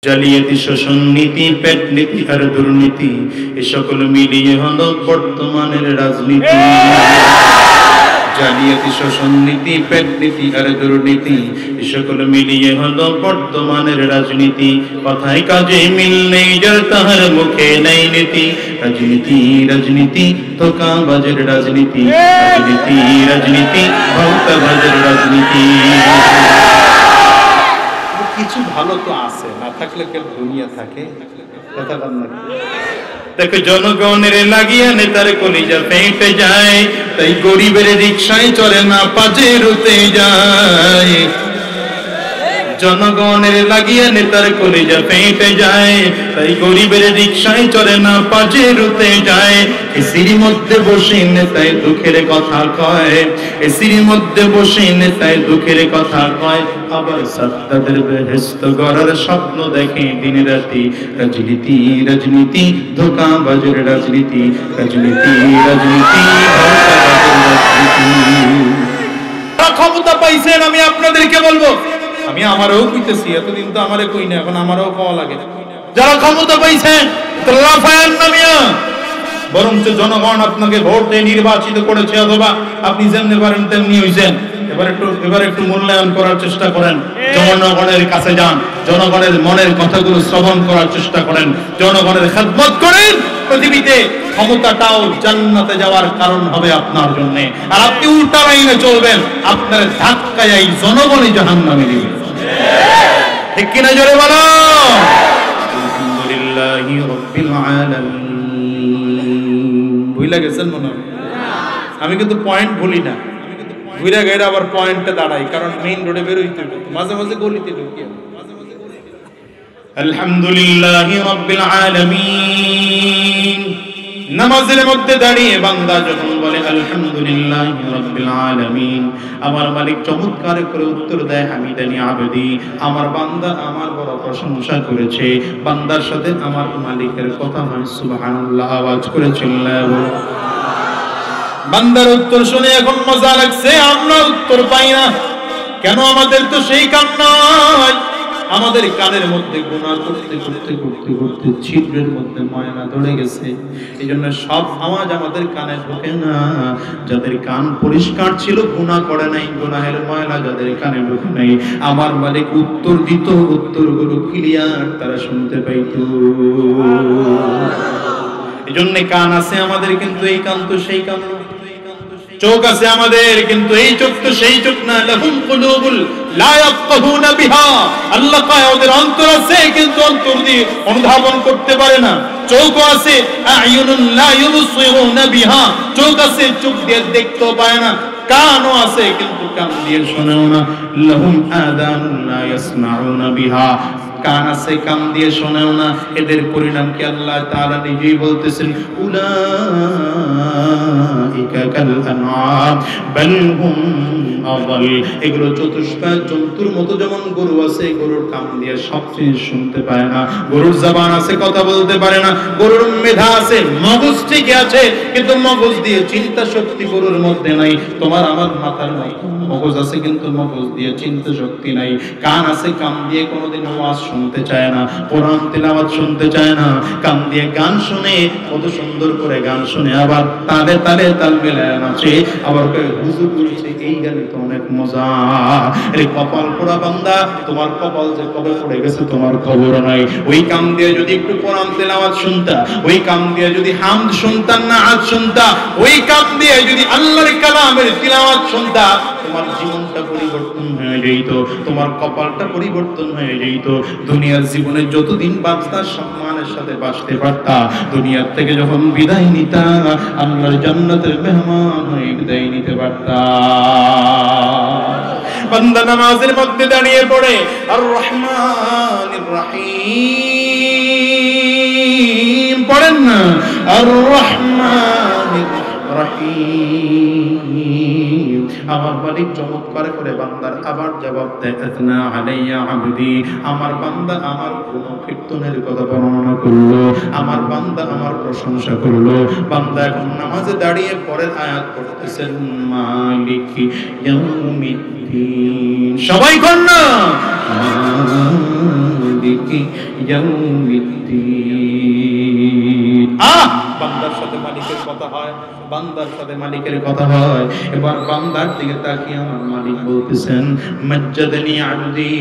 জালিয়াতি, শোষণ নীতি, পেট নীতি আর দুর্নীতি, এ সকল মিলিয়ে হলো বর্তমানের রাজনীতি। জালিয়াতি, শোষণ নীতি, পেট নীতি আর দুর্নীতি, এ সকল মিলিয়ে হলো বর্তমানের রাজনীতি। কথায় কাজে মিল নেই যার, তাহার মুখে নেই নীতি। রাজনীতি রাজনীতি ধোঁকাবাজের রাজনীতি, রাজনীতি রাজনীতি ধোঁকাবাজের রাজনীতি। কিছু ভালো তো আছে, না থাকলে কেন দুনিয়া থাকে? কথা বল না। দেখো জনগণের লাগিয়া নেতার কলিজা পেটে যায়, তাই গরিবের রিকশায় চলে না, পাজেরোতে যায়। জনগণের লাগিয়া নেতার কলিজা পেটে যায়, তাই গরিবের রিকশায় চলে না, পাজেরোতে যায়। এসির মধ্যে বসে নেতায় দুঃখের কথা কয়, এসির মধ্যে বসে নেতায় দুঃখের কথা কয়। আবার সাদ্দাতের বেহেশত গড়ার স্বপ্ন দেখে দিন রাতি। রাজনীতি রাজনীতি ধোঁকাবাজের রাজনীতি, রাজনীতি রাজনীতি ধোঁকাবাজের রাজনীতি। ক্ষমতা পাইছেন, আমি আপনাদেরকে বলবো, আমি আমারও কইতেছি, এতদিন তো আমারে কই না, এখন আমারও পাওয়া লাগে। যারা ক্ষমতা পাইছেন লাফায়েন না মিয়া, বরঞ্চ জনগণ আপনাকে ভোট দিয়ে নির্বাচিত করেছে, অথবা আপনি যেমনি পারেন তেমনি হইছেন। এবার একটু মূল্যায়ন করার চেষ্টা করেন, জনগণের কাছে যান, জনগণের মনের কথাগুলো শ্রবণ করার চেষ্টা করেন, জনগণের খেদমত করেন। পৃথিবীতে ক্ষমতাটাও জান্নাতে যাওয়ার কারণ হবে আপনার জন্য। আর আপনি উল্টা লাইনে চলবেন, আপনার ধাক্কায় এই জনগণই জাহান্নামে দিবে। ঠিক কিনা জোরে বলো? আলহামদুলিল্লাহি রাব্বিল আলামিন। ভুলে গেছেন মনে হয়? আমি কিন্তু পয়েন্ট ভুলি না, ঘুরে গেলে আবার পয়েন্টে দাঁড়াই, কারণ মেইন রোডে বেরোইতে হবে, মাঝে মাঝে গলিতে ঢুকি। আলহামদুলিল্লাহি রাব্বিল আলামিন। নামাজের মধ্যে দাঁড়িয়ে বান্দা যখন বলে আলহামদুলিল্লাহি রাব্বিল আলামিন, আমার মালিক চমৎকার করে উত্তর দেয়, হামিদানি আবদি, আমার বান্দা আমার বড় প্রশংসা করেছে। বান্দার সাথে আমার মালিকের কথা হয় সুবহানাল্লাহ, আওয়াজ করে চিল্লাবো। বান্দার উত্তর শুনে এখন মজা লাগছে, আমরা উত্তর পাই না কেন? আমাদের তো সেই কান নাই, আমাদের কানের মধ্যে গুনাহ করতে করতে করতে করতে ছিদ্রের মধ্যে ময়লা ধরে গেছে। এই জন্য সব আওয়াজ আমাদের কানে ঢোকে না। যাদের কান পরিষ্কার ছিল, গুনাহ করে নাই, গুনাহের ময়লা যাদের কানে ঢোকে নাই, আমার মালিক উত্তর দিত, উত্তরগুলো ক্লিয়ার তারা শুনতে পাইতো। এই জন্য কান আছে আমাদের, কিন্তু এই কান তো সেই কান না। চোখ আছে আমাদের, কিন্তু এই চোখ তো সেই চোখ না। লাহুম কুলুবুল লা ইয়াফকাহুনা বিহা, আল্লাহ কয় ওদের অন্তর আছে, কিন্তু অন্তর দিয়ে অনুধাবন করতে পারে না। চোখ আছে, আয়ুনুন লা ইউবসিরুনা বিহা, চোখ আছে, চোখ দিয়ে দেখতেও পায় না। কানও আছে, কিন্তু কান দিয়ে শোনেও না। লাহুম আযানুন লা ইয়াসমাউনা বিহা, কান আছে, কান দিয়ে শোনেও না। এদের পরিণাম কি? আল্লাহ তাআলা নিজেই বলতেছেন, উলাইকা কাল আনআম বাল হুম আযাল। এগুলো চতুষ্পা জন্তুর মতো। যেমন গরু আছে, গরুর কান দিয়ে সব জিনিস শুনতে পায় না, গরুর জবান আছে, কথা বলতে পারে না, গরুর মেধা আছে, মগজ ঠিক আছে, কিন্তু মগজ দিয়ে চিন্তা শক্তি গরুর মধ্যে নাই। তোমার আমার মাথার মগজ আছে, কিন্তু মগজ দিয়ে চিন্তা শক্তি নাই। কান আছে, কান দিয়ে কোনোদিন ওয়াজ শুনতে চায় না, কোরআন তিলাওয়াত শুনতে চায় না। কান দিয়ে গান শুনে, কত সুন্দর করে গান শুনে, আবার তালে তালে তাল মেলায় নাচে, আবার হুজুর বলছে এই গানে তো অনেক মজা। এই কপাল পোড়া বান্দা, তোমার কপাল যে কবে পড়ে গেছে তোমার খবর নাই। ওই কান দিয়ে যদি একটু কোরআন তিলাওয়াত শুনতা, ওই কান দিয়ে যদি হামদ শুনতা, নাআত শুনতা, ওই কান দিয়ে যদি আল্লাহর কালামের তিলাওয়াত শুনতা, তোমার জীবনটা পরিবর্তন হয়ে যেত, তোমার কপালটা পরিবর্তন হয়ে যেত। দুনিয়ার জীবনে যতদিন বাঁচতা সম্মানের সাথে বাঁচতে পারতা, দুনিয়ার থেকে যখন বিদায় নিতা, আল্লাহর জান্নাতের মেহমান হয়ে বিদায় নিতে পারতা। বান্দা নামাজের মধ্যে দাঁড়িয়ে পড়ে আর রহমানির রহিম পড়েন না, আর রহমানির রহিম আমার মালিক চমৎকার করে বান্দার আবার জবাব দেয়, আতনা আলাইয়া আবদি, আমার বান্দা আমার গুণকীর্তনের কথা বর্ণনা করলো, আমার বান্দা আমার প্রশংসা করলো। বান্দা এখন নামাজে দাঁড়িয়ে পরের আয়াত পড়তেছেন, মালিকি ইয়াউমিদ্দিন। সবাই কোন না, মালিকি ইয়াউমিদ্দিন। বান্দার সাথে মালিকের কথা হয়, বান্দার সাথে মালিকের কথা হয়। এবার বান্দার দিকে তাকিয়ে আমার মালিক বলতেছেন, মাজ্জাদানি আবদি,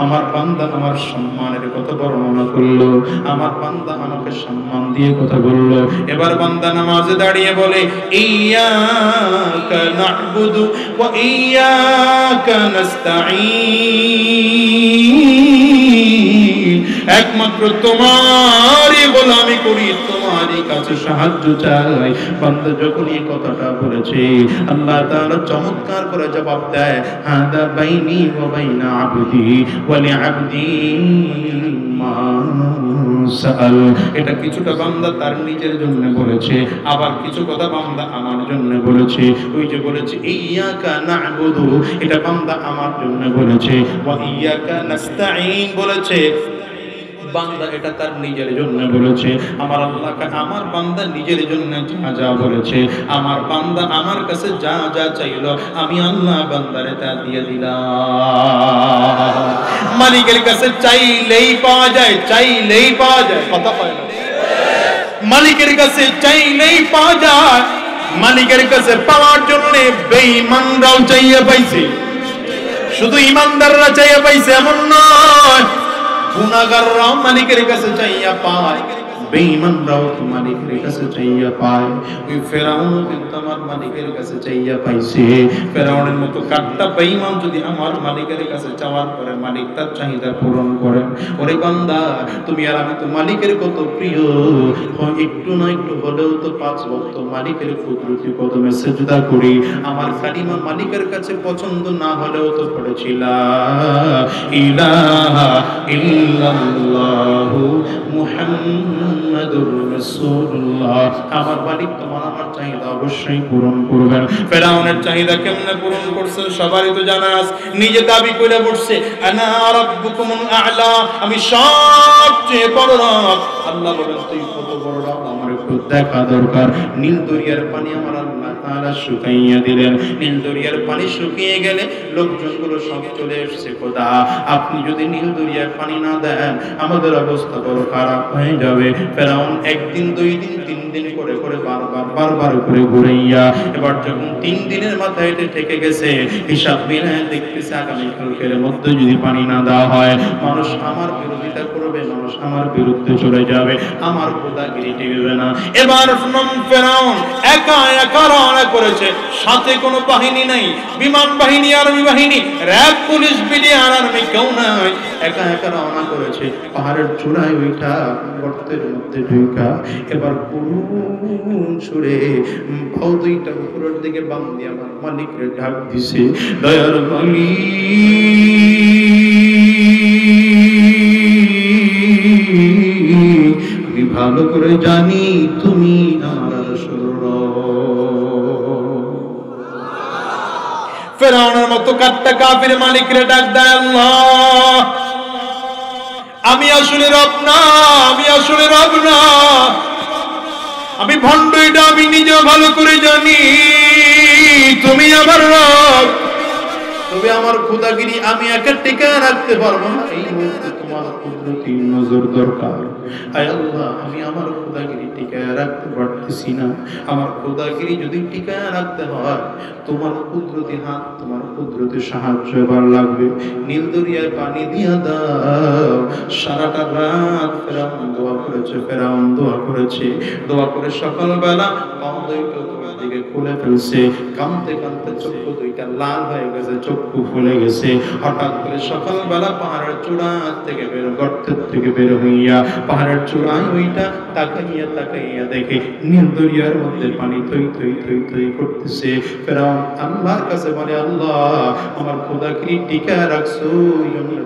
আমার বান্দা আমার সম্মানের কথা বর্ণনা করলো, আমার বান্দা আমাকে সম্মান দিয়ে কথা বললো। এবার বান্দা নামাজে দাঁড়িয়ে বলে, ইয়্যাকা না'বুদু ওয়া ইয়্যাকা নাস্তাঈন, একমাত্র তোমারই গোলামি করি, তোমারই কাছে সাহায্য চাই। বান্দা যখন এই কথাটা বলেছে, আল্লাহ তাআলা চমৎকার করে জবাব দেয়, হাদা বাইনি ওয়া বাইনা আবদি ওয়া লিআবদি মা সাআল। এটা কিছুটা বান্দা তার নিজের জন্য বলেছে, আবার কিছু কথা বান্দা আমার জন্য বলেছে। ওই যে বলেছে ইয়্যাকা না'বুদু, এটা বান্দা আমার জন্য বলেছে, ওয়া ইয়্যাকা নাস্তাঈন বলেছে বান্দা এটা তার নিজের জন্য বলেছে। আমার আল্লাহকে আমার বান্দা নিজের জন্য যা যা বলেছে, আমার বান্দা আমার কাছে যা যা চাইলো, আমি আল্লাহ বান্দারে তা দিয়ে দিলাম। মালিকের কাছে চাইলেই পাওয়া যায়, চাইলেই পাওয়া যায়, কথা কয় না। মালিকের কাছে চাইলেই পাওয়া যায়। মালিকের কাছে পাওয়ার জন্য বেঈমানরাও চাইয়া পাইছে, শুধু ইমানদাররা চাইয়া পাইছে এমন নয়। গুনাহগাররাও মালিকের কাছে চাইয়া পায়, বেঈমানরাও তো মালিকের কাছে চাইয়া পায়। ওই ফেরাউন কিন্তু আমার মালিকের কাছে চাইয়া পাইছে। ফেরাউনের মতো কাট্টা বেঈমান যদি আমার মালিকের কাছে চাওয়ার পরে মালিক তার চাহিদা পূরণ করেন, ওরে বান্দা তুমি আর আমি তো মালিকের কত প্রিয়, একটু না একটু হলেও তো 5 ওয়াক্ত মালিকের কুদরতি কদমে সিজদা করি। আমার কালিমা মালিকের কাছে পছন্দ না হলেও তো পড়েছি লা ইলাহা ইল্লাল্লাহু মুহাম্মাদুর রাসূলুল্লাহ। আমার মালিক তোমার আমার চাহিদা অবশ্যই পূরণ করবেন। ফেরাউনের চাহিদা কেমনে পূরণ করছেন সবারই তো জানা আছে। নিজে দাবি করে বসছে, আনা রাব্বুকুমুল আ'লা, আমি সবচেয়ে বড় রব। আল্লাহ বলেন, তুই কত বড় রব আমার একটু দেখা দরকার। নীল দরিয়ার পানি আমার আল্লাহ তাআলা শুকাইয়া দিলেন। নীল দরিয়ার পানি শুকিয়ে গেলে লোকজনগুলো সব চলে এসেছে, খোদা আপনি যদি নীল দরিয়ার পানি না দেন আমাদের অবস্থা বড় খারাপ হয়ে যাবে। ফেরাউন একদিন, 2 দিন, 3 দিন করে করে বারবার করে ঘুরাইয়া এবার যখন 3 দিনের মাথায় এসে ঠেকে গেছে, হিসাব মিলায় দেখতেছে আগামীকালকের মধ্যে যদি পানি না দেওয়া হয় মানুষ আমার বিরোধিতা করবে, মানুষ আমার বিরুদ্ধে চলে যাবে, আমার খোদাগিরি টিকবে না। এবার ফেরাউন একা একা রওনা করেছে, সাথে কোনো বাহিনী নাই, বিমান বাহিনী, আর্মি বাহিনী, র‍্যাব, পুলিশ, বিডিআর আর্মি কেউ নাই, একা একা রওনা করেছে। পাহাড়ের চূড়ায় ওইটা গর্তের মধ্যে ঢুকা এবার করুণ সুরে পাও দুইটা উপরের দিকে বাম দিয়ে আমার মালিকের ডাক দিছে, দয়ার মালিক আমি ভালো করে জানি তুমি আমার আসল। ফেরাউনের মতো কাট্টা কাফির মালিকরে ডাক দেয়, আল্লাহ আমি আসলে রব না, আমি আসলে রব না, আমি ভণ্ড, এটা আমি নিজেও ভালো করে জানি, তুমি আমার রব, তবে আমার খোদাগিরি আমি একা টিকে রাখতে পারবো না। এই মুহূর্তে তোমার কুদরতি নজর দরকার। আয় আল্লাহ আমি আমার খোদাগিরি টিকে রাখতে পারতেছি না। আমার খোদাগিরি যদি টিকে রাখতে হয় তোমার কুদরতি হাত, তোমার কুদরতি সাহায্য এবার লাগবে। নীল দরিয়ায় পানি দিয়া দাও। সারাটা রাত ফেরাউন দোয়া করেছে, ফেরাউন দোয়া করেছে, দোয়া করে সকালবেলা পাও দুইটা দিকে খুলে ফেলছে। কাঁদতে কাঁদতে চক্ষু দুইটা লাল হয়ে গেছে, চক্ষু ফুলে গেছে। হঠাৎ করে সকালবেলা পাহাড়ের চূড়া থেকে বের, গর্তের থেকে বের হইয়া পাহাড়ের চূড়ায় ওইটা তাকাইয়া তাকাইয়া দেখে নীল দরিয়ার মধ্যে পানি থই থই থই থই করতেছে। ফেরাউন আল্লাহর কাছে বলে, আল্লাহ আমার খোদাগিরি টিকা রাখছো,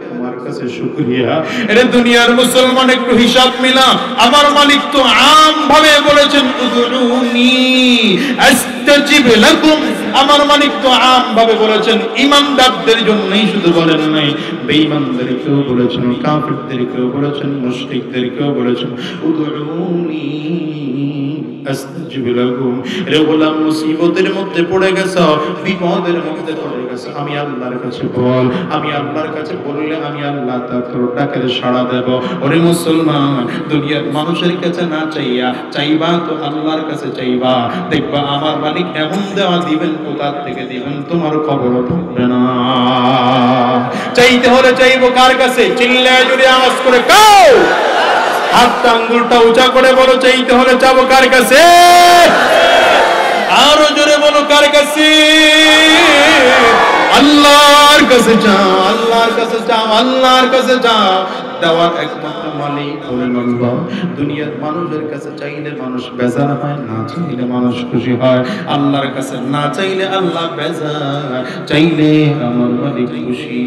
তোমার কাছে শুকরিয়া। এটা দুনিয়ার মুসলমান একটু হিসাব মিলা। আমার মালিক তো আম ভাবে বলেছেন, উদুনি আস্তাজিব লাকুম, আমার মালিক তো আম ভাবে বলেছেন ঈমানদারদের জন্যই শুধু বলেন নাই, বেঈমানদেরকেও বলেছেন, কাফিরদেরকেও বলেছেন, মুশরিকদেরকেও বলেছেন উদউনি আস্তাজিব লাকুম। রে গোলাম, মুসিবতের মধ্যে পড়ে গেছো, বিপদের মধ্যে পড়ে গেছো, আমি আল্লাহর কাছে বল, আমি আল্লাহর কাছে বললে আমি আল্লাহ তোর ডাকের সাড়া দেব। ওরে মুসলমান, দুনিয়ার মানুষের কাছে না চাইবা তো আল্লাহর কাছে চাইবা, দেখবা আমার মালিক এমন দেওয়া দিবেন, কোথা থেকে দিবেন তোমার খবর থাকবে না। চাইতে হলে চাইবো কার কাছে? চিল্লায় জুড়ে আওয়াজ করে কাও, হাতটা আঙ্গুলটা উঁচা করে বলো, চাইতে হলে যাবো কার কাছে? আরো জোরে বলো, কার কাছে? আল্লাহর কাছে যাও, আল্লাহর কাছে যাও, আল্লাহর কাছে যাও। দেওয়ার একমাত্র মালিক হলেন আল্লাহ। দুনিয়ার মানুষের কাছে চাইলে মানুষ বেজার হয়, না চাইলে মানুষ খুশি হয়। আল্লাহর কাছে না চাইলে আল্লাহ বেজার, চাইলে আমার মালিক খুশি।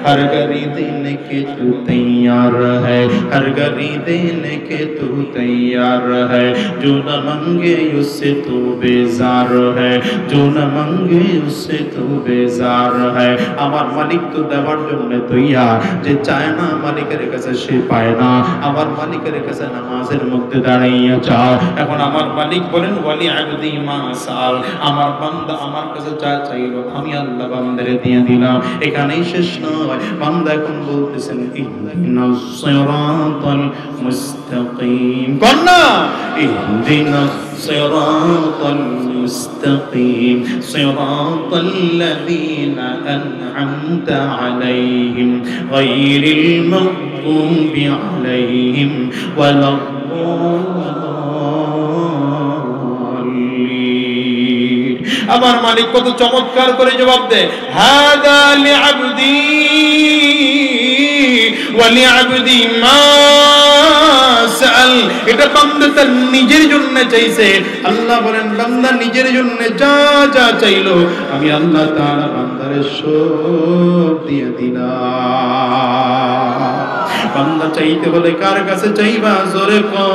हर घड़ी देने के तू तैयार है, हर घड़ी देने के तू तैयार है, जो न मांगे उससे तू बेजार है, जो न मांगे उससे तू बेजार है। আমার মালিক তো দেওয়ার জন্য তৈয়ার, যে চায় না মালিকের কাছে সে পায় না। আমার মালিকের কাছে নামাজের মধ্যে দাঁড়াইয়া চাও। এখন আমার মালিক বলেন ওয়ালি আবদি মা সাল, আমার বান্দা আমার কাছে যা চাইলো আমি আল্লাহ বান্দারে দিয়ে দিলাম। এখানেই শেষ নয়, বান্দা এখন বলতেছেন ইহদিনাস সিরাতাল মুস্তাকিম, কন্না ইহদিনাস সিরাতাল মুস্তাকিম, সিরাতাল্লাযীনা আন'আমতা আলাইহিম গায়রিল মাগদুবি আলাইহিম ওয়ালাদ-দাল্লিন। আমার মালিক কত চমৎকার করে জবাব দেয়, হাদা লিআবদি ওয়া লিআবদি মা সাল। এটা বান্দা তার নিজের জন্য চাইছে। আল্লাহ বলেন বান্দা নিজের জন্য যা যা চাইলো আমি আল্লাহ তাআলা বান্দারে সব দিয়ে দিলাম। বান্দা চাইতে হলে কার কাছে চাইবা? জোরে কও,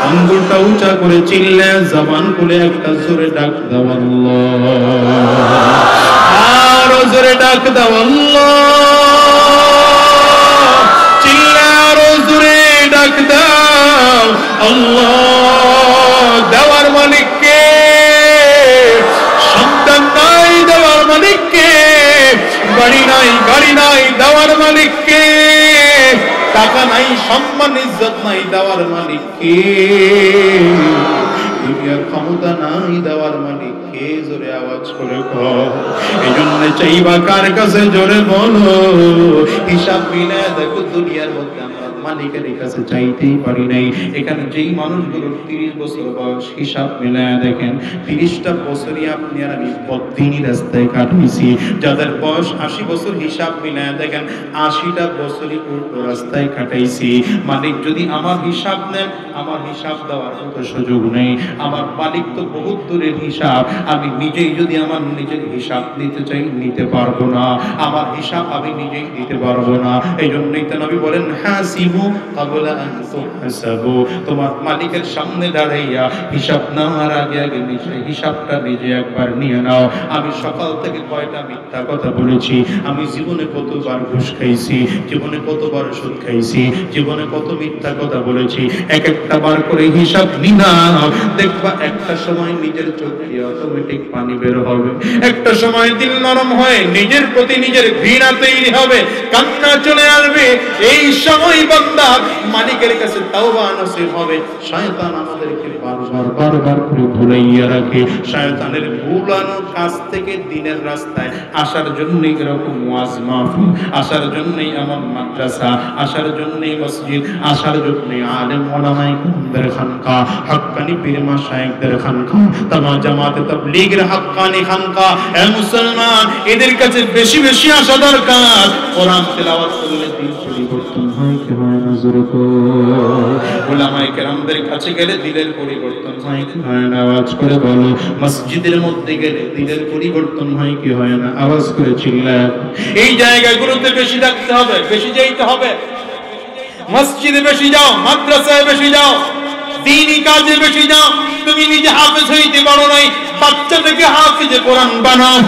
আঙ্গুলটা উঁচা করে চিল্লে জবান খুলে একটা জোরে ডাক দাও আল্লাহ, আরো জোরে ডাক দাও আল্লাহ, চিল্লে আরো জোরে ডাক দাও আল্লাহ। দেওয়ার মালিক কে? সন্তান নাই, দেওয়ার মালিক কে? বাড়ি নাই, গাড়ি নাই, দেওয়ার মালিক কে? টাকা নাই, সম্মান ইজ্জত নাই, দেওয়ার মালিক কে? দুনিয়ার ক্ষমতা নাই, দেওয়ার মালিক কে? জোরে আওয়াজ করে কও। এই জন্য চাইবা কার কাছে? জোরে বলো। হিসাব মিলে দেখো, দুনিয়ার মধ্যে আমরা মালিকের কাছে চাইতেই পারি নাই। এখানে যেই মানুষগুলোর 30 বছর বয়স, হিসাব মিলায় দেখেন 30টা বছরই আপনি আর আমি পথদিনই রাস্তায় কাটিয়েছি। যাদের বয়স 80 বছর, হিসাব মিলায় দেখেন 80টা বছরই উল্টো রাস্তায় কাটাইছি। মালিক যদি আমার হিসাব নেন, আমার হিসাব দেওয়ার মতো সুযোগ নেই। আমার মালিক তো বহুত দূরের হিসাব। আমি নিজেই যদি আমার নিজের হিসাব নিতে চাই, নিতে পারবো না। আমার হিসাব আমি নিজেই দিতে পারবো না। এই জন্যই তো নবী বলেন হাসিবু ক্বাবলা আন তুহসাবু। তোমার মালিকের সামনে দাঁড়াইয়া হিসাব নেওয়ার আগে আগে নিজে হিসাবটা নিজে একবার নিয়ে নাও। আমি সকাল থেকে কয়টা মিথ্যা কথা বলেছি, আমি জীবনে কতবার ঘুষ খাইছি, জীবনে কতবার সুদ খাইছি, জীবনে কত মিথ্যা কথা বলেছি, এক একটা বার করে হিসাব নিলাম। দেখবা একটা সময় নিজের চোখ দিয়ে অটোমেটিক পানি বের হবে, একটা সময় দিল নরম হয়ে নিজের প্রতি নিজের ঘৃণা তৈরি হবে, কান্না চলে আসবে। এই সময় বান্দা মালিকের কাছে তাওবা নসিব হবে। শয়তান আমাদেরকে বারবার করে ভুলাইয়া রাখে। শয়তানের ভুলানো কাজ থেকে দিনের রাস্তায় আসার জন্যই এরকম ওয়াজ মাহফিল, আসার জন্যই আমার মাদ্রাসা, আসার জন্যই মসজিদ, আসার জন্যই আলেম ওলামায়ে কেরামদের খানকা, হক্কানি পীর মাশায়েখদের খানকা, তামা জামাতে তাবলীগের হক্কানি খানকা। হে মুসলমান, এদের কাছে বেশি বেশি আসা দরকার। কোরআন তেলাওয়াত করলে দিল পরিবর্তন হয় কি হয় না? জোরে কও। ওলামায়ে কেরামদের কাছে গেলে দিলের পরিবর্তন হয় কি হয় না? আওয়াজ করে বলো। মসজিদের মধ্যে গেলে দিলের পরিবর্তন হয় কি হয় না? আওয়াজ করে চিল্লায়। এই জায়গাগুলোতে বেশি থাকতে হবে, বেশি যাইতে হবে। মসজিদে বেশি যাও, মাদ্রাসায় বেশি যাও, দ্বীনি কাজে বেশি যাও। তুমি নিজে হাফেজ হইতে পারো নাই, বাচ্চাটাকে হাফেজে কোরআন বানাও।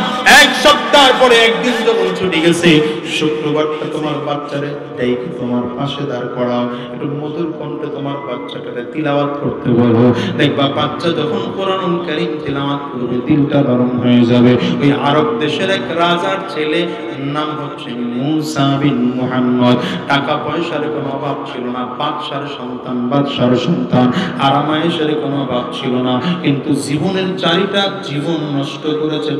এক সপ্তাহ পরে একদিন যখন ছুটি গেছে, শুক্রবারটা তোমার বাচ্চারে ডেকে তোমার পাশে দাঁড় করাও, একটু মধুর কণ্ঠে তোমার বাচ্চাটাকে তিলাওয়াত করতে বলো। দেখবা বাচ্চা যখন কোরআনুল কারীম তিলাওয়াত করবে দিলটা নরম হয়ে যাবে। ওই আরব দেশের এক রাজার ছেলে, নাম হচ্ছে মুসা বিন মুহাম্মদ। টাকা পয়সার কোনো অভাব ছিল না, বাদশার সন্তান, আরামায়েশের কোনো অভাব ছিল না, কিন্তু জীবনের চারিটা জীবন নষ্ট করেছে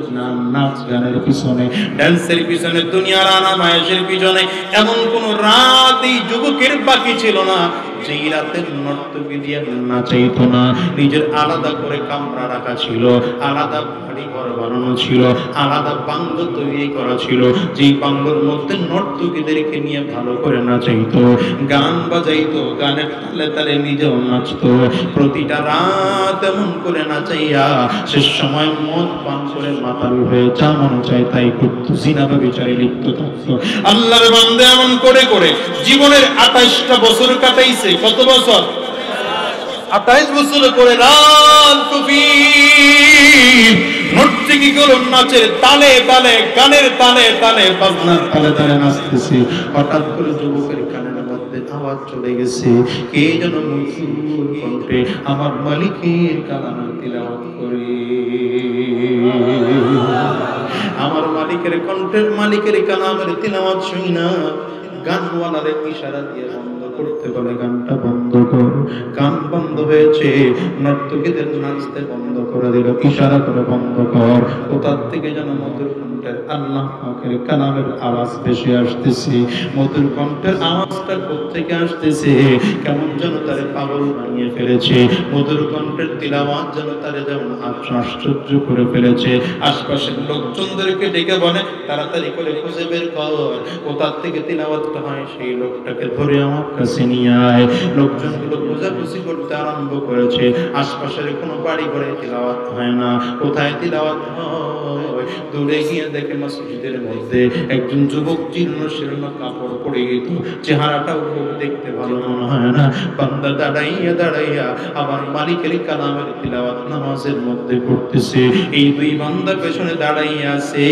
নাচ গানের পিছনে, ড্যান্সের পিছনে, দুনিয়ার আরামায়েশের পিছনে। এমন কোন রাত এই যুবকের বাকি ছিল না যেই রাতের নর্তকী দিয়ে নাচাইতো না। নিজের আলাদা করে কামরা রাখা ছিল, আলাদা বাড়ি ঘর বানানো ছিল, আলাদা বাংলো তৈরি করা ছিল, যেই বাংলোর মধ্যে নর্তকীদেরকে নিয়ে ভালো করে নাচাইতো, গান বাজাইতো, গানের তালে তালে নিজেও নাচতো। প্রতিটা রাত এমন করে নাচাইয়া শেষ সময় মদ পান করে মাতাল হয়ে যা মনে চায় তাই করতো, জিনা ব্যভিচারে লিপ্ত থাকতো। আল্লাহর বান্দা এমন করে করে জীবনের 28টা বছর কাটাইছে। কত বছর? 28 বছর করে রাত গভীর নর্তকীগুলো নাচের তালে তালে, গানের তালে তালে, বাজনার তালে তালে নাচতেছে। হঠাৎ করে যুবকের কানের মধ্যে আওয়াজ চলে গেছে, কে যেন মধুর কণ্ঠে আমার মালিকের কালাম তিলাওয়াত করে। আমার মালিকের কণ্ঠের, মালিকের কালামের তিলাওয়াত শুনি না গানওয়ালারে ইশারা দিয়ে বন্ধ করতে বলে, গানটা বন্ধ কর। গান বন্ধ হয়েছে, নর্তকীদের নাচতে বন্ধ করে দিল, ইশারা করে বন্ধ কর। কোথা থেকে যেন মধুর কণ্ঠের আল্লাহ পাকের কালামের আওয়াজ ভেসে আসতেছে। মধুর কণ্ঠের আওয়াজটা কোত্থেকে আসতেছে? কেমন যেন তারে পাগল বানিয়ে ফেলেছে। মধুর কণ্ঠের তিলাওয়াত যেন তারে যেমন আশ্চর্য করে ফেলেছে। আশপাশের লোকজনদেরকে ডেকে বলে, তাড়াতাড়ি করে খুঁজে বের কর কোথা থেকে তিলাওয়াত হয়, সেই লোকটাকে ধরে আমার কাছে নিয়ে আয়। লোকজনগুলো খোঁজাখুঁজি করতে আরম্ভ করেছে। আশপাশের কোনো বাড়ি ঘরে তিলাওয়াত হয় না। কোথায় তিলাওয়াত হয়? দূরে গিয়ে দেখে মসজিদের মধ্যে একজন যুবক জীর্ণ শীর্ণ কাপড় পরে গেত, চেহারাটাও খুব দেখতে ভালো মনে হয় না। বান্দা দাঁড়াইয়া দাঁড়াইয়া আমার মালিকের কালামের তিলাওয়াত নামাজের মধ্যে করতেছে। এই দুই বান্দা পেছনে দাঁড়াইয়া আছে।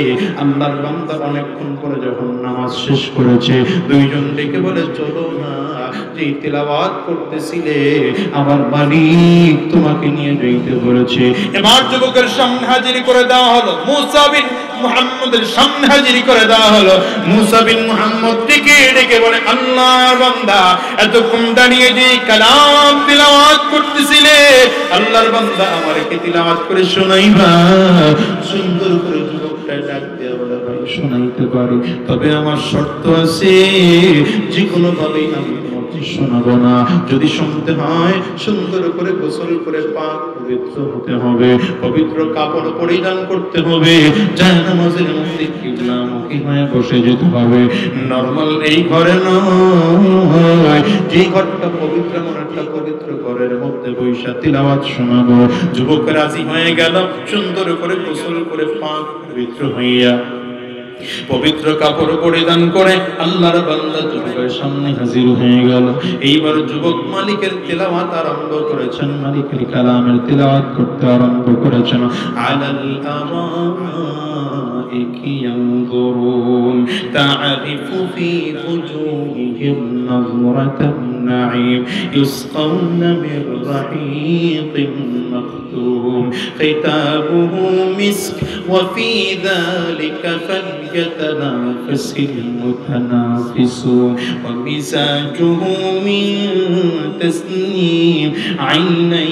আল্লাহর বান্দা অনেকক্ষণ পরে যখন নামাজ শেষ করেছে, দুইজন ডেকে বলে, চলো না, যে তিলাওয়াত করতেছিলে আমার মালিক তোমাকে নিয়ে যাইতে বলেছে। এবার যুবকের সামনে হাজির করে দেওয়া হলো, মুসা বিন মুহাম্মদের সামনে হাজির করে দেওয়া হলো। মুসা বিন মুহাম্মদ ডেকে ডেকে বলে, আল্লাহর বান্দা এতক্ষণ দাঁড়িয়ে যে কালাম তিলাওয়াত করতেছিলে, আল্লাহর বান্দা আমাকে তিলাওয়াত করে শোনাইবা? সুন্দর করে যুবকটা ডাক দিয়ে বলে, ভাই শোনাইতে পারি, তবে আমার শর্ত আছে, যে কোনো ভাবেই আমি তোমাকে শোনাবো না। যদি শুনতে হয় সুন্দর করে গোসল করে পাক পবিত্র হতে হবে, পবিত্র কাপড় পরিধান করতে হবে, জায়নামাজের মধ্যে কিবলামুখী হয়ে বসে যেতে হবে। নরমাল এই ঘরে নয়, যে ঘরটা পবিত্র, মনটা পবিত্র ঘরের মধ্যে বৈশা তিলাওয়াত শোনাবো। যুবক রাজি হয়ে গেল, সুন্দর করে গোসল করে পাক পবিত্র হইয়া পবিত্র কাপড় পরিধান করে আল্লাহর বান্দা যুবকের সামনে হাজির হয়ে গেল। এইবার যুবক মালিকের তিলাওয়াত আরম্ভ করেছেন, মালিকের কালামের তিলাওয়াত করতে আরম্ভ করেছেন। আলাল আরাইকি ইয়ানজুরুন তা'রিফু ফি ওজুহিহিম নাযরাতান নাঈম ইসকাউনা মির রাহিকিম মাখতুম খিতাবুহু মিস্ক ওয়া ফি যালিকা فليتنافس المتنافسون ومزاجه من تسنيم عينا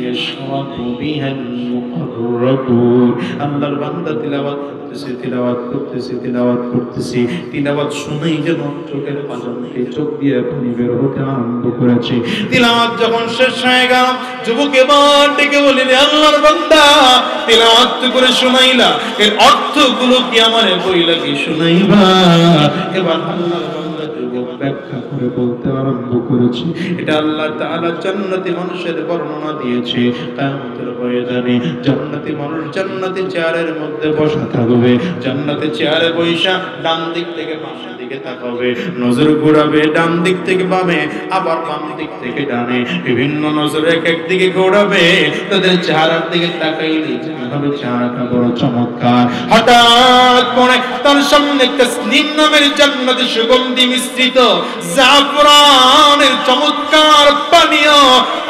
يشرب بها المقربون। আল্লাহর বান্দা তিলাওয়াত করতেছে, তিলাওয়াত করতেছে, তিলাওয়াত করতেছে, তিলাওয়াত শুনেই যেন চোখের পাজনকে চোখ দিয়ে পানি বের হতে আরম্ভ করেছে। তিলাওয়াত যখন শেষ হয়ে গেল, যুবক এবার ডেকে বলে, আল্লাহর বান্দা তিলাওয়াত করে শোনাইলা, এর অর্থগুলো কি আমারে বইলা কি শোনাইবা? এবার আল্লাহর বান্দা ব্যাখ্যা করে বলতে আরম্ভ করেছি। এটা আল্লাহ তাআলা জান্নাতি মানুষের বর্ণনা দিয়েছে। কিয়ামতের ময়দানে জান্নাতি মানুষ জান্নাতি চেয়ারের মধ্যে বসা থাকবে, জান্নাতি চেয়ারে বসা ডান দিক থেকে বাম দিকে তাকাবে, নজর ঘোরাবে ডান দিক থেকে বামে, আবার বাম দিক থেকে ডানে, বিভিন্ন নজরে এক এক দিকে ঘোরাবে। তাদের চেহারার দিকে তাকাইলে যেভাবে চেহারাটা বড় চমৎকার। হঠাৎ করে তার সামনে তাসনিম নামের জান্নাতি সুগন্ধি মিশ্রিত জাফরানের চমৎকার পানীয়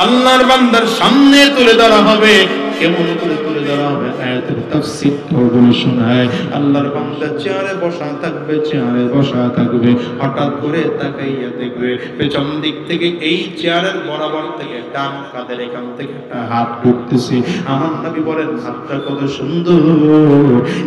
আল্লাহর বান্দার সামনে তুলে ধরা হবে। কেমন করে তুলে ধরা হবে? আয়াতের তাফসীর বলে শোনায়। আল্লাহর বান্দা চেয়ারে বসা থাকবে, চেয়ারে বসা থাকবে, হঠাৎ করে তাকাইয়া দেখবে পেছন দিক থেকে এই চেয়ারের বরাবর থেকে ডান কাঁধের এখান থেকে একটা হাত ঢুকতেছে। আমার নবী বলেন হাতটা কত সুন্দর,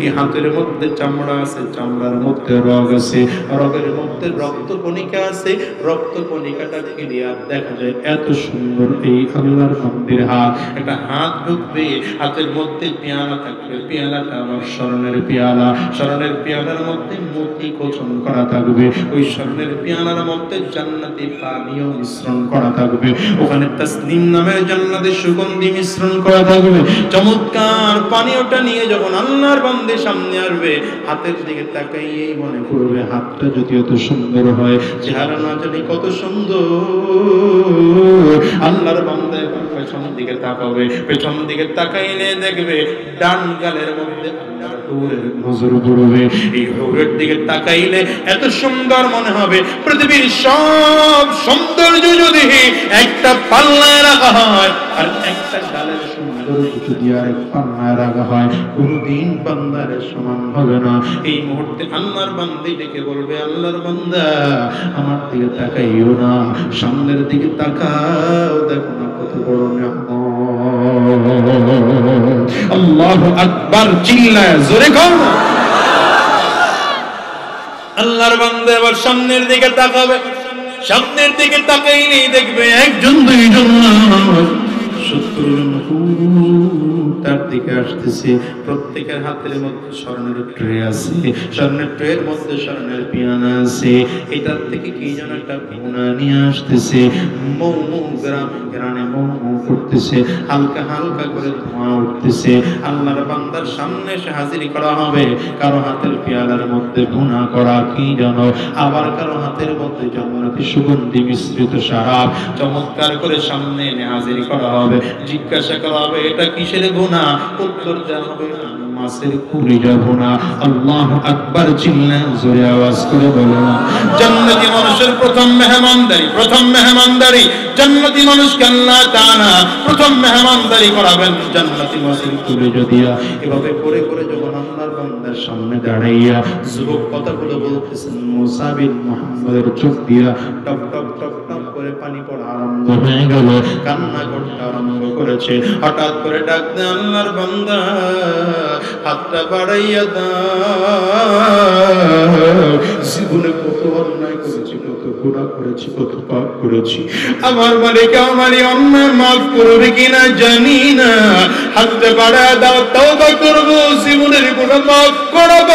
এই হাতের মধ্যে চামড়া আছে, চামড়ার মধ্যে রগ আছে, রগের মধ্যে রক্ত কণিকা আছে, রক্ত কণিকাটা ক্লিয়ার দেখা যায়। এত সুন্দর এই আল্লাহর বান্দির হাত। একটা হাত ঢুকবে, হাতের মধ্যে পেয়ালা থাকবে, পেয়ালাটা আমার স্বর্ণের পেয়ালা, স্বর্ণের পেয়ালার মধ্যে মতি খোঁচন করা থাকবে, ওই স্বর্ণের পেয়ালার মধ্যে জান্নাতি পানীয় মিশ্রণ করা থাকবে, ওখানে তাসনিম নামের জান্নাতের সুগন্ধি মিশ্রণ করা থাকবে। চমৎকার পানীয়টা নিয়ে যখন আল্লাহর বান্দির সামনে আসবে, হাতের দিকে তাকাইয়েই মনে করবে হাতটা যদি এত সুন্দর হয়, চেহারা না জানি কত সুন্দর। আল্লাহর বান্দা এবার পেছন দিকে তাকাবে, পেছন দিকে তাকাইলে দেখবে ডান গালের মধ্যে আল্লাহর হুরের নজর পড়বে। এই হুরের দিকে তাকাইলে এত সুন্দর মনে হবে পৃথিবীর সব সৌন্দর্য যদি একটা পাল্লায় রাখা হয় আর একটা গালের সৌন্দর্য যদি আরেক পাল্লায় রাখা হয়, কোনদিন বান্দার সমান হবে না। এই মুহূর্তে আল্লাহর বান্দি ডেকে বলবে, আল্লাহর বান্দা আমার দিকে তাকাইও না, সামনের দিকে তাকাও, দেখো না কত বড় নিয়ামত। আল্লাহু আকবার, চিল্লায় জোরে কও। আল্লাহর বান্দা এবার সামনের দিকে তাকাবে, সামনের দিকে তাকাইলেই দেখবে একজন দুইজন না 70 জন তার দিকে আসতেছে। প্রত্যেকের হাতের মধ্যে স্বর্ণের ট্রে আছে, স্বর্ণের ট্রের মধ্যে স্বর্ণের পিয়ানা আছে। এটার থেকে কি যেন একটা ভুনা নিয়ে আসতেছে, মৌ মৌ গ্রামে মৌ মৌ করতেছে, হালকা হালকা করে ধোঁয়া উঠতেছে। আল্লাহর বান্দার সামনে এসে হাজির করা হবে। কারো হাতের পেয়ালার মধ্যে ভুনা করা কি জানো, আবার কারো হাতের মধ্যে জান্নাতি সুগন্ধি মিশ্রিত শরাব চমৎকার করে সামনে এনে হাজির করা হবে। জিজ্ঞাসা করা হবে এটা কিসের ভুনা? উত্তর দেওয়া হবে মাছের কুলিজা ভুনা। আল্লাহু আকবার, চিল্লায় জোরে আওয়াজ করে বলো। জান্নাতি মানুষের প্রথম মেহমানদারি, প্রথম মেহমানদারি জান্নাতি মানুষকে আল্লাহ তাআলা প্রথম মেহমানদারি করাবেন জান্নাতি মাছের কুলিজা দিয়া। এভাবে করে করে যখন আল্লাহর বান্দার সামনে দাঁড়াইয়া যুবক কথাগুলো বলতেছেন, মুসা বিন মুহাম্মদের চোখ দিয়া টপ টপ টপ টপ করে পানি পড়া আরম্ভ হয়ে গেল, কান্না করতে আরম্ভ করেছে। হঠাৎ করে ডাক দেন, আল্লাহর বান্দা হাতটা বাড়াইয়া দাও, জীবনে কত অন্যায় করেছি, কত গুনাহ করেছি, কত পাপ করেছি, আমার মালিক আমার অন্যায় মাফ করবে কিনা জানি না, হাতটা বাড়ায় দাও, তওবা করব, জীবনের গুনাহ মাফ করব।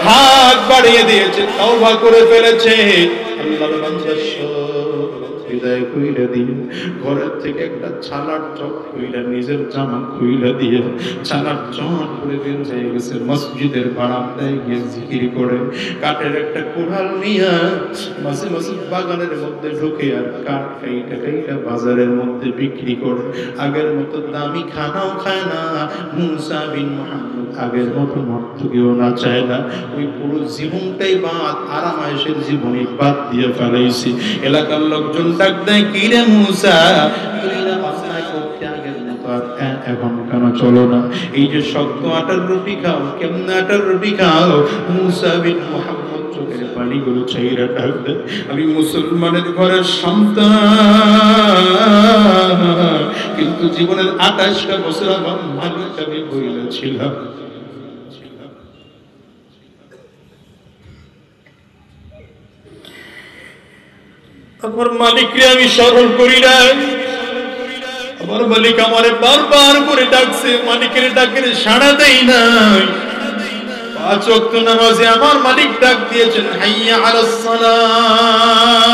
হাত বাড়িয়ে দিয়েছে, তওবা করে ফেলেছে। আল্লাহর বান্দা বিদায় কইরা দিয়ে ঘরের থেকে একটা ছালার চট কইরা নিজের জামা খুইলা দিয়ে ছালার চট করে বের হয়ে গেছে মসজিদের বারান্দায় গিয়ে জিকির করে। কাঠের একটা কুড়াল নিয়ে মাঝে মাঝে বাগানের মধ্যে ঢুকে আর কাঠ খাইটা খাইটা বাজারের মধ্যে বিক্রি করে। আগের মতো দামি খানাও খায় না মুসা বিন মুহাম্মদ, আগের মতো নর্তকীও না চায় না। ওই পুরো জীবনটাই বাদ, আরামায়েশের জীবনই বাদ দিয়ে ফেলাইছি। এলাকার লোকজন ডাক দেয়, কি রে মুসা, তুই না অন্যায় করতে আগের মতো এখন কেন চলো না? এই যে শক্ত আটার রুটি খাও, কেমন আটার রুটি খাও? মুসা বিন মুহাম্মদ চোখের পানিগুলো ছাইরা ডাক দেয়, আমি মুসলমানের ঘরের সন্তান, কিন্তু জীবনের 28টা বছর আমার মালিক আমি বইলেছিলাম। আমার মালিককে আমি স্মরণ করি না, আমার মালিক আমারে বারবার করে ডাকছে, মালিকের ডাকের সাড়া দেই নাই। পাঁচ ওয়াক্ত নামাজে আমার মালিক ডাক দিয়েছেন হাইয়া আলাস সালাহ,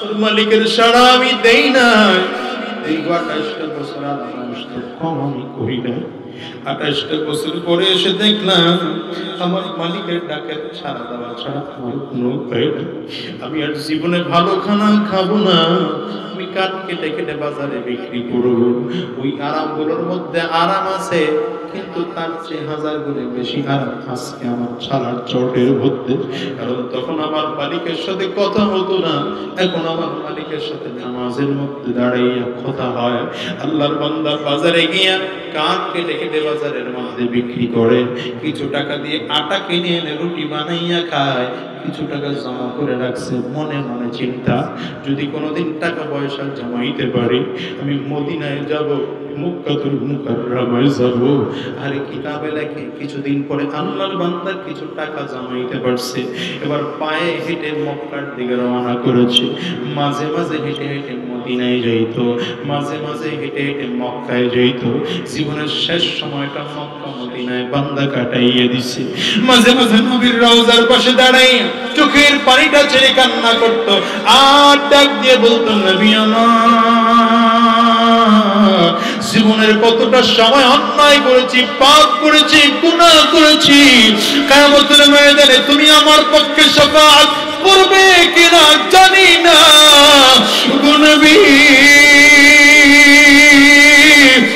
ওর মালিকের সাড়া আমি দেই না। এই 28টা বছর আর কম আমি করি না। 28টা বছর পরে এসে দেখলাম আমার মালিকের ডাকের সাড়া দেওয়া ছাড়া আমার কোনো উপায় নেই। আমি আর জীবনে ভালো খানা খাবো না, আমি কাঠ কেটে কেটে বাজারে বিক্রি করবো। ওই আরামগুলোর মধ্যে আরাম আছে, কিন্তু তার চেয়ে 1000 গুণে বেশি আরাম আজকে আমার ছাড়ার চটের মধ্যে। কারণ তখন আমার মালিকের সাথে কথা হতো না, এখন আমার মালিকের সাথে নামাজের মধ্যে দাঁড়াইয়া কথা হয়। আল্লাহর বান্দা বাজারে গিয়া কাঠ কেটে কেটে বাজারের মধ্যে বিক্রি করে, কিছু টাকা দিয়ে আটা কিনে এনে রুটি বানাইয়া খায়, কিছু টাকা জমা করে রাখছে। মনে মনে চিন্তা, যদি কোনোদিন টাকা পয়সা জমাইতে পারি, আমি মদিনায় যাব, মক্কাতুল মুকাররমায় যাব। আর কিতাবে লেখে কিছুদিন পরে আল্লাহর বান্দা কিছু টাকা জমাইতে পারছে, এবার পায়ে হেঁটে মক্কার দিকে রওনা করেছে। মাঝে মাঝে হেঁটে হেঁটে মদিনায় যাইত, মাঝে মাঝে হেঁটে হেঁটে মক্কায় যাইত। জীবনের শেষ সময়টা মক্কা মদিনায় বান্দা কাটাইয়া দিছে। মাঝে মাঝে নবীর রওজার পাশে দাঁড়াই চোখের পানিটা ছেড়ে কান্না করত, আর ডাক দিয়ে বলতো নবী আমার, জীবনের কতটা সময় অন্যায় করেছি, পাপ করেছি, গুনাহ করেছি, কিয়ামতের ময়দানে তুমি আমার পক্ষে শাফাআত করবে কিনা জানি না। নবী,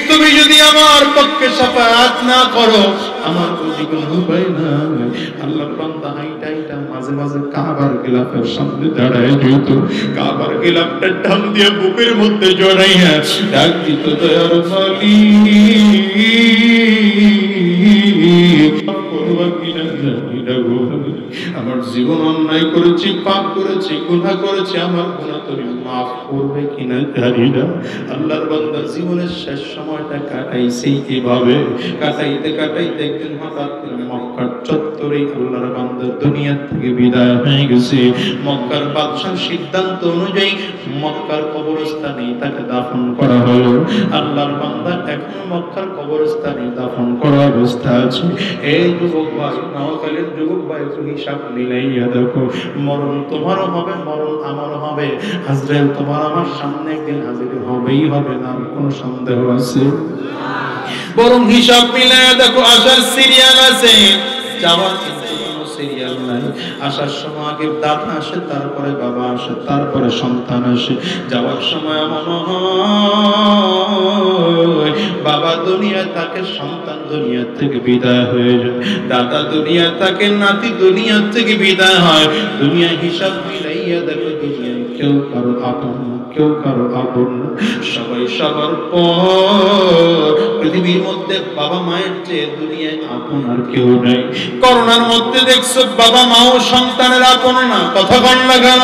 তুমি যদি আমার পক্ষে শাফাআত না করো, আমার প্রতি কোনো উপায় নাই। আল্লাহর বান্দা হাইটা হাইটা মাঝে মাঝে কাবার গিলাফের সামনে দাঁড়ায় যেত, কাবার গিলাফটা টান দিয়ে বুকের মধ্যে জড়াইয়া ডাক দিত, দয়ার মালিক, আমার জীবন অন্যায় করেছি, পাপ করেছি, গুনাহ করেছি, আমার গুনাহ তুমি মাফ করবে কিনা জানি না। আল্লাহর বান্দা জীবনের শেষ সময়টা কাটাইছে কিভাবে? কাটাইতে কাটাইতে একদিন হঠাৎ করে মক্কার চত্বরে আল্লাহর বান্দা দুনিয়া থেকে বিদায় হয়ে গেছে। মক্কার বাদশার সিদ্ধান্ত অনুযায়ী মক্কার কবরস্থানে তাকে দাফন করা হলো। আল্লাহর বান্দা এখন মক্কার কবরস্থানে দাফন করা অবস্থা আছে। এই যুবক ভাই, নওয়াখালীর যুবক ভাই, তুমি হিসাব মিলাইয়া দেখো, মরণ তোমারও হবে, মরণ আমারও হবে। আজরাইল তোমার আমার সামনে একদিন হাজির হবেই হবে, না কোনো সন্দেহ আছে? বরং হিসাব মিলাইয়া দেখো, আসার সিরিয়াল আছে, যাওয়ার কিন্তু কোনো সিরিয়াল নাই। আসার সময় আগে দাদা আসে, তারপরে বাবা আসে, তারপরে সন্তান আসে। যাওয়ার সময় মনে হয় বাবা দুনিয়া থাকে, সন্তান দুনিয়া থেকে বিদায় হয়ে যায়, দাদা দুনিয়া থাকে, নাতি দুনিয়া থেকে বিদায় হয়। দুনিয়া হিসাব মিলাইয়া দেখো, দুনিয়া কেউ কারো আপন, কেউ কারো আপন, সবাই সবার পর। পৃথিবীর মধ্যে বাবা মায়ের চেয়ে দুনিয়ায় আপন আর কেউ নাই। করোনার মধ্যে দেখছো বাবা মাও সন্তানের আপন না, কথা কন না কেন?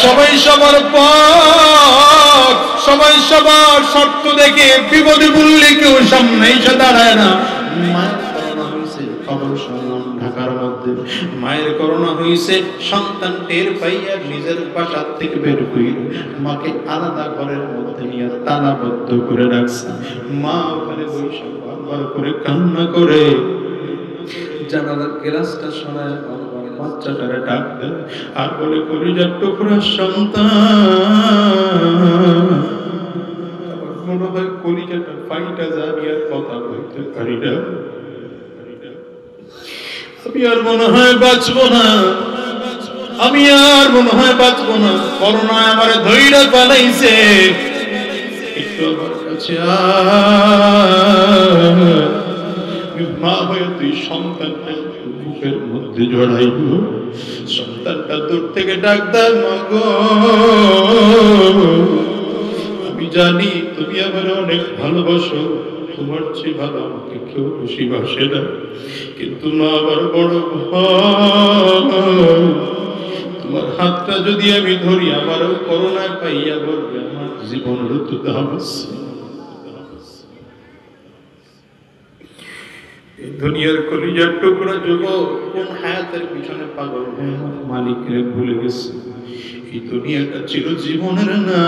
সবাই সবার পর, সবাই সবার শর্ত দেখে বিপদে বললে কেউ সামনে এসে দাঁড়ায় না। মায়ের করোনা হয়েছে, খবর শুনলাম ঢাকার মধ্যে মায়ের করোনা হয়েছে, সন্তান টের পাইয়া নিজের বাসা থেকে বের করে মাকে আলাদা ঘরের মধ্যে নিয়ে তালাবদ্ধ করে রাখছে। মা ওখানে বসে বারবার করে কান্না করে জানালার গ্লাসটা সরায় বাচ্চাটারে ডাক দেয় আর বলে, কলিজার টুকরা সন্তান। মনে হয় কলিজাটা ফাইটা যাবি, আর কথা বলতে পারি না, আমি আর মনে হয় বাঁচবো না, আমি আর মনে হয় বাঁচবো না। করোনা আমার ধৈর্য পালাইছে, একটু আমার কাছে মা হয়ে তুই সন্তানটা বুকের মধ্যে জড়াইব। সন্তানটা দূর থেকে ডাক দেয়, মা গো, আমি জানি তুমি আমার অনেক ভালোবাসো, তোমার চেয়ে ভালো আমাকে কেউ বেশি বাসে না, কিন্তু মা আমার বড় ভয়, তোমার হাতটা যদি আমি ধরি আমারও করোনায় পাইয়া বলবে আমার জীবনের তো দাম আছে। দুনিয়ার কলিজার টুকরা যুবক কোন হায়াতের পিছনে পাগল হয়ে মালিককে ভুলে গেছে। এই দুনিয়াটা ছিল জীবনের না,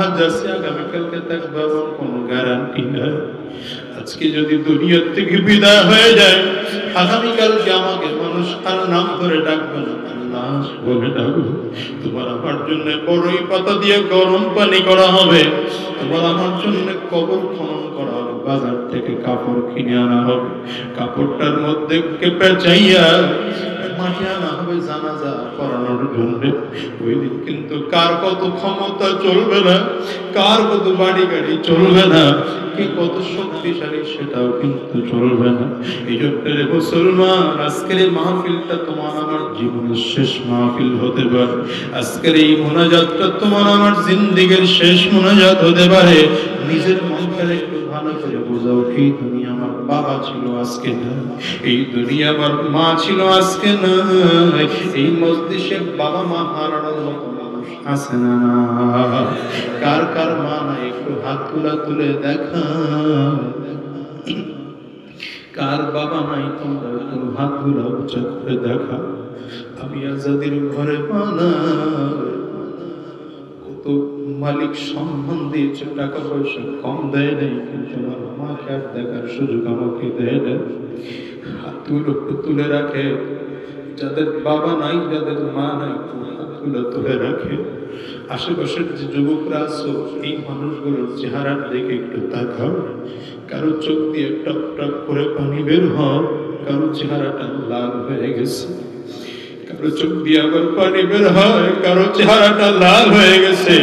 আজ আছে আগামীকালকে থাকবে, কোনো গ্যারান্টি নাই। আজকে যদি দুনিয়া থেকে বিদায় হয়ে যায়, আগামীকালকে আমাকে মানুষ আর নাম ধরে ডাকবে না, লাশ বলে ডাকবে। তোমার আমার জন্য বড়ই পাতা দিয়ে গরম পানি করা হবে, তোমার আমার জন্য কবর খনন করা হবে, বাজার থেকে কাপড় কিনে আনা হবে, কাপড়টার মধ্যে পেঁচাইয়া মাটি আনা হবে জানাজা করানোর জন্য। ওই দিন কিন্তু কার কত ক্ষমতা চলবে না, কার কত বাড়ি গাড়ি চলবে না, কে কত শক্তিশালী সেটাও কিন্তু চলবে না। এই জন্য মুসলমান, আজকের এই মাহফিলটা তোমার আমার জীবনের শেষ মাহফিল হতে পারে, আজকের এই মোনাজাতটা তোমার আমার জিন্দেগীর শেষ মোনাজাত হতে পারে। নিজের মনটা একটু ভালো করে বোঝাও, এই দুনিয়া আমার বাবা ছিল আজকে না, এই দুনিয়া আমার মা ছিল আজকে না, এই মজলিসে বাবা মা হারানোর মতো মানুষ আছে না? কার কার মা নাই একটু হাত তুলে দেখা, কার বাবা নাই তোমরা একটু হাত উঁচা করে দেখা। আমি আজাদের ঘরে পানা, কত মালিক সম্মান দিয়েছে, টাকা পয়সা কম দেয় নাই, কিন্তু আমার মাকে আর দেখার সুযোগ আমাকে দেয় না। হাত তুলে রাখে, যাদের বাবা নাই, যাদের মা নাই, হাত তুলে রাখে। আশেপাশের যে যুবকরা আছো, এই মানুষগুলোর চেহারা দেখে একটু তাকাও। কারো চোখ দিয়ে টপ টপ করে পানি বের হয়, কারো চেহারাটা লাল হয়ে গেছে, কারো চোখ দিয়ে আবার পানি বের হয়, কারো চেহারাটা লাল হয়ে গেছে।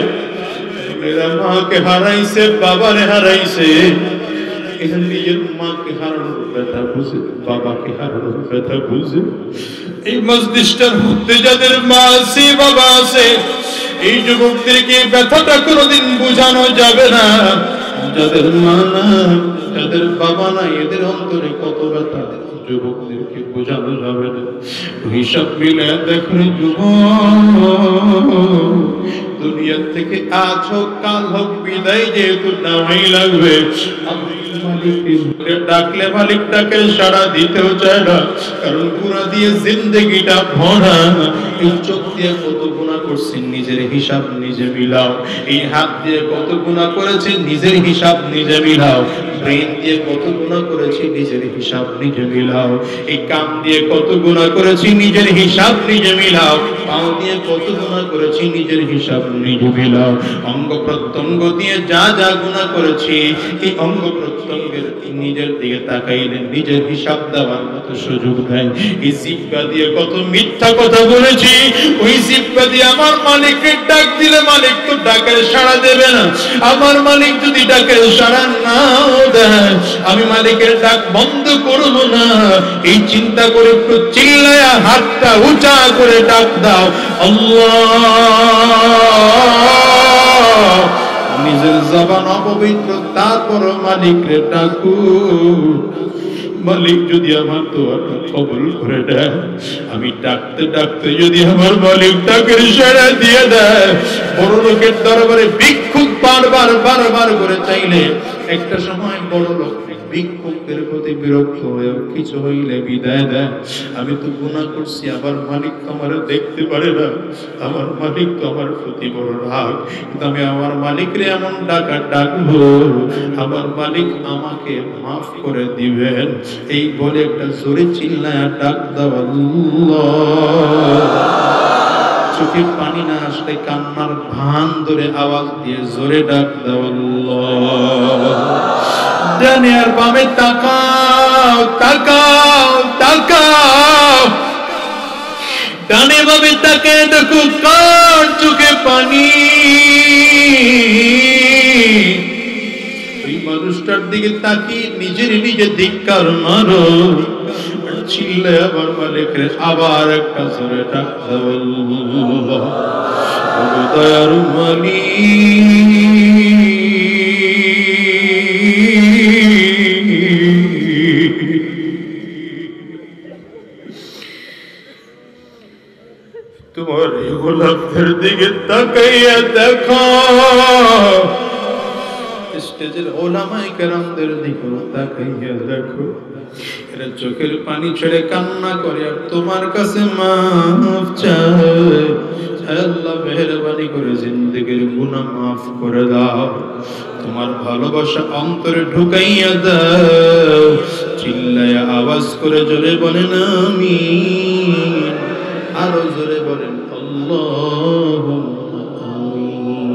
এরা মাকে হারাইছে, বাবারে হারাইছে, এখানে নিজের মাকে হারানোর ব্যথা বুঝে, বাবাকে হারানোর ব্যথা বুঝে। এই মজলিসটার মধ্যে যাদের মা আছে, বাবা আছে, এই যুবকদেরকে ব্যথাটা কোনোদিন বোঝানো যাবে না। যাদের মা না, যাদের বাবা না, এদের অন্তরে কত ব্যথা যুবকদেরকে বোঝানো যাবে না। হিসাব মিলে দেখুন যুবক, দুনিয়া থেকে আজ হোক কাল হোক বিদায় যেহেতু নেওয়াই লাগবে। মালিককে ডাকলে মালিকটাকে সাড়া দিতেও চায় না, কারণ গুনাহ দিয়ে জিন্দেগিটা ভরা। এই চোখ দিয়ে কত গুনাহ করছি, নিজের হিসাব নিজে মিলাও। এই হাত দিয়ে কত গুনাহ করেছি, নিজের হিসাব নিজে মিলাও। ব্রেন দিয়ে কত গুনাহ করেছি, নিজের হিসাব নিজে মিলাও। এই কান দিয়ে কত গুনাহ করেছি, নিজের হিসাব নিজে মিলাও। পাও দিয়ে কত গুনাহ করেছি, নিজের হিসাব নিজে মিলাও। অঙ্গ প্রত্যঙ্গ দিয়ে যা যা গুনাহ করেছি, এই অঙ্গ প্রত্যঙ্গের নিজের দিকে তাকাইলে নিজের হিসাব দেওয়ার মতো সুযোগ দেয়। এই জিহ্বা দিয়ে কত মিথ্যা কথা বলেছি, ওই জিহ্বা দিয়ে আমার মালিককে ডাক দিলে মালিক তো ডাকের সাড়া দেবে না। আমার মালিক যদি ডাকের সাড়া নাও দেয়, আমি মালিকের ডাক বন্ধ করব না। এই চিন্তা করে একটু চিল্লায়া হাতটা উঁচা করে ডাক দাও, আল্লাহ। নিজের জবান অপবিত্র, তারপর মালিকরে ডাকু। মালিক যদি আমার দোয়াটা কবুল করে দেয়, আমি ডাকতে ডাকতে যদি আমার মালিক ডাকের সাড়া দিয়ে দেয়, বড় লোকের দরবারে ভিক্ষুক বারবার করে চাইলে একটা সময় বড় লোক ভিক্ষুকের প্রতি বিরক্ত হয়ে কিছু হইলে বিদায় দেয়। আমি তো গুনাহ করছি, আমার মালিক তো আমার দেখতে পারে না, আমার মালিক তো আমার প্রতি বড় রাগ, কিন্তু আমি আমার মালিকরে এমন ডাকবো, আমার মালিক আমাকে মাফ করে দিবেন। এই বলে একটা জোরে চিল্লায়া ডাক দাও, আল্লাহ। চোখে পানি না আসলে কান্নার ভান ধরে আওয়াজ দিয়ে জোরে ডাক দাও, আল্লাহ। ডানে আর বামে তাকাও, তাকাও, তাকাও। ডানে বামে তাকিয়ে দেখো কার চোখে পানি। এই মানুষটার দিকে তাকিয়ে নিজে ধিক্কার মারো, চিল্লে আবার মালিকরে আবার একটা জোরে ডাক দাও, আল্লাহ। দয়ার মালিক, তোমার গোলাপের দিকে তাকাইয়া দেখো, স্টেজের ওলামায়ে কেরামদের দিকে তাকাইয়া দেখো, এরা চোখের পানি ছেড়ে কান্না করে আর তোমার কাছে মাফ চায়। আল্লাহ মেহেরবানি মেহেরবানি করে জিন্দেগির গুনাহ মাফ করে দাও, তোমার ভালোবাসা অন্তরে ঢুকাইয়া দাও। চিল্লায়া আওয়াজ করে জোরে বলেন আমিন, আরো জোরে বলেন আল্লাহুম্মা আমিন।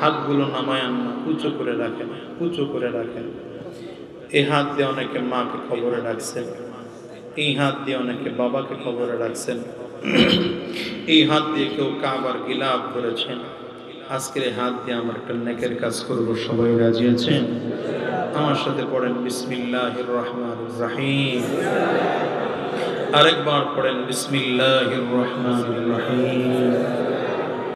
হাতগুলো নামায় না, উঁচু করে রাখেন, উঁচু করে রাখেন। এই হাত দিয়ে অনেকে মাকে খবরে রাখছেন, এই হাত দিয়ে অনেকে বাবাকে খবরে রাখছেন, এই হাত দিয়ে কেউ কাবার গিলাফ করেছেন। আজকের এই হাত দিয়ে আমরা একটা নেকের কাজ করব, সবাই রাজি আছেন? আমার সাথে পড়েন বিসমিল্লাহির রহমানির রহিম। আরেকবার পড়েন বিসমিল্লাহির রহমানির রহিম।